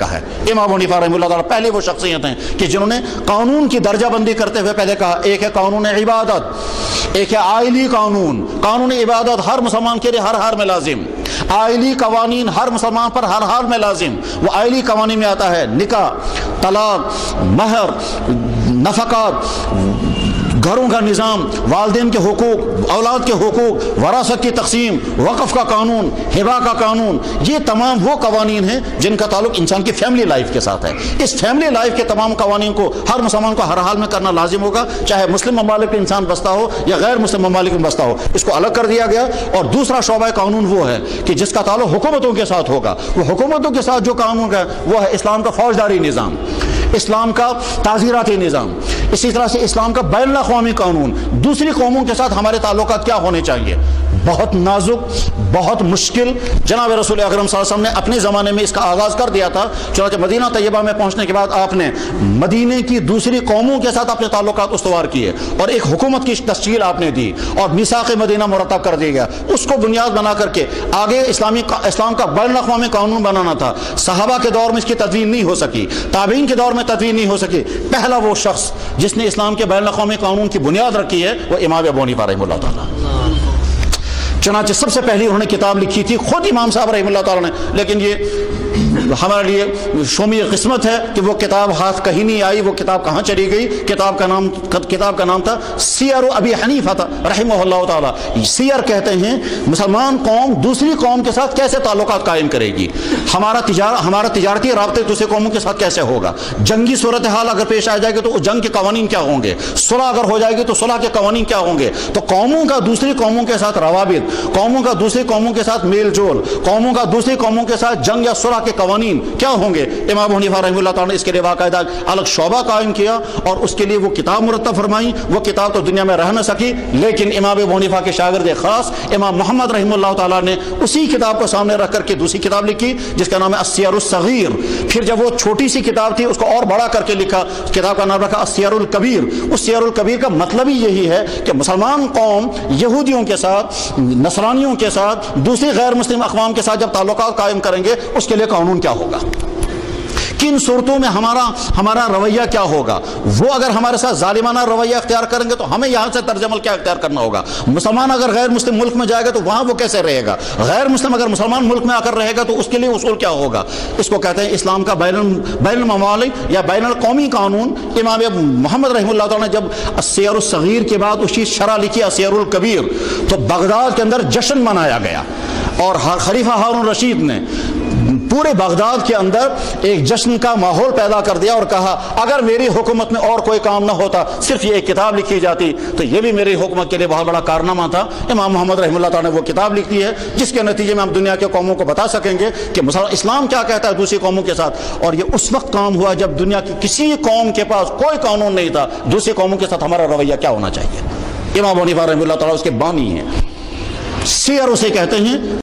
का है। इमाम अबू हनीफा रहमतुल्लाह ताला पहले वो शख्सियत हैं कि जिन्होंने कानून की दर्जा बंदी करते हुए पहले कहा, एक है कानून इबादत, एक है आइली कानून। कानून इबादत हर मुसलमान के लिए हर हाल में लाजिम, आइली कवानीन हर मुसलमान पर हर हाल में लाजिम। वो आइली कवानीन में आता है निकाह, तलाक, महर, नफकात, घरों का निज़ाम, वालिदैन के हुकूक, औलाद के हुकूक, वरासत की तकसीम, वक़फ़ का कानून, हिबा का कानून। ये तमाम वो कवानीन हैं जिनका ताल्लुक इंसान की फैमिली लाइफ के साथ है। इस फैमिली लाइफ के तमाम कवानीन को हर मुसलमान को हर हाल में करना लाजिम होगा, चाहे मुस्लिम ममालिक में इंसान बसता हो या गैर मुस्लिम ममालिक में बसता हो। इसको अलग कर दिया गया। और दूसरा शोबा कानून वो है कि जिसका ताल्लुक हुकूमतों के साथ होगा। वो हुकूमतों के साथ जो कानून है वो है इस्लाम का फौजदारी निज़ाम, इस्लाम का ताज़ीराती निज़ाम, इसी तरह से इस्लाम का बैनुल अक़वामी कानून। दूसरी कौमों के साथ हमारे ताल्लुकात क्या होने चाहिए? बहुत नाजुक, बहुत मुश्किल। जनाब रसूल अकरम सल्लल्लाहु अलैहि वसल्लम ने अपने ज़माने में इसका आगाज़ कर दिया था। चुनांचे मदीना तैयबा में पहुँचने के बाद आपने मदीने की दूसरी कौमों के साथ अपने ताल्लुकात उस्तवार किए और एक हुकूमत की तश्कील आपने दी और मीसाक़ मदीना मुरतब कर दिया गया। उसको बुनियाद बना करके आगे इस्लाम का बैनुल अक़वामी कानून बनाना था। सहाबा के दौर में इसकी तदवीन नहीं हो सकी, ताबीन के दौर में तदवीन नहीं हो सकी। पहला वो शख्स जिसने इस्लाम के बैनुल अक़वामी कानून की बुनियाद रखी है वो इमाम अबू हनीफा रहमतुल्लाह ताला। चुनांचे सबसे पहली उन्होंने किताब लिखी थी खुद इमाम साहब रहमतुल्लाह ताला ने, लेकिन ये हमारे लिए शोमी किस्मत है कि वो किताब हाथ कहीं नहीं आई। वो किताब कहाँ चली गई? किताब का नाम था सियर अबी हनीफा रहमहुल्लाह ताला। सियर कहते हैं मुसलमान कौम दूसरी कौम के साथ कैसे ताल्लुकात कायम करेगी, हमारा तिजारती राब्ते दूसरे कौमों के साथ कैसे होगा, जंगी सूरत हाल अगर पेश आ जाएगी तो जंग के कवानीन क्या होंगे, सुलह अगर हो जाएगी तो सुलह के कवानीन क्या होंगे। तो कौमों का दूसरी कौमों के साथ रवाबित, कौमों का दूसरी कौमों के साथ मेल जोल, कौमों का दूसरी कौमों के साथ जंग या सुलह के कवानीन क्या होंगे। इमाम अबू हनीफा रहमतुल्लाह ताला ने इसके लिए बाकायदा अलग शोबा कायम किया और उसके लिए वो किताब मुरतब फरमाई। वो किताब तो दुनिया में रह न सकी, लेकिन इमाम अबू हनीफा के शागिर्द खास इमाम मोहम्मद रहमतुल्लाह ताला ने उसी किताब को सामने रख करके दूसरी किताब लिखी जिसका नाम है अस्सियरुस सगीर। फिर जब वो छोटी सी किताब थी उसको और बड़ा करके लिखा, किताब का नाम रखा अस्सियरुल कबीर। उस सियरुल कबीर का मतलब ही यही है कि मुसलमान कौम यहूदियों के साथ, नसरानियों के साथ, दूसरी गैर मुस्लिम अक़वाम के साथ जब ताल्लुकात कायम करेंगे उसके लिए कानून क्या होगा, किन सूरतों में हमारा रवैया क्या होगा। वो अगर हमारे साथ जालिमाना रवैया अख्तियार करेंगे तो हमें यहाँ से तर्जमल क्या अख्तियार करना होगा। मुसलमान अगर गैर मुस्लिम मुल्क में जाएगा तो वहाँ वो कैसे रहेगा, गैर मुस्लिम अगर मुसलमान मुल्क में आकर रहेगा तो उसके लिए उसूल क्या होगा। इसको कहते हैं इस्लाम का बैनुल ममालिक या बैनुल कौमी कानून। इमाम मोहम्मद रहमतुल्लाह ताला ने जब अस्सियरुस सगीर के बाद उसकी शरह लिखी अस्सियरुल कबीर तो बगदाद के अंदर जश्न मनाया गया और खलीफा हारून रशीद ने पूरे बगदाद के अंदर एक जश्न का माहौल पैदा कर दिया और कहा अगर मेरी हुकूमत में और कोई काम ना होता, सिर्फ ये एक किताब लिखी जाती तो ये भी मेरी हुकूमत के लिए बहुत बड़ा कारनामा था। इमाम मोहम्मद रहमतुल्लाह ताला ने वो किताब लिखी है जिसके नतीजे में हम दुनिया के कौमों को बता सकेंगे कि इस्लाम क्या कहता है दूसरी कौमों के साथ। और ये उस वक्त काम हुआ जब दुनिया की किसी कौम के पास कोई कानून नहीं था दूसरी कौमों के साथ हमारा रवैया क्या होना चाहिए। इमाम अबू हनीफा रहमतुल्लाह ताला उसके बानी हैं, सियर उसे कहते हैं।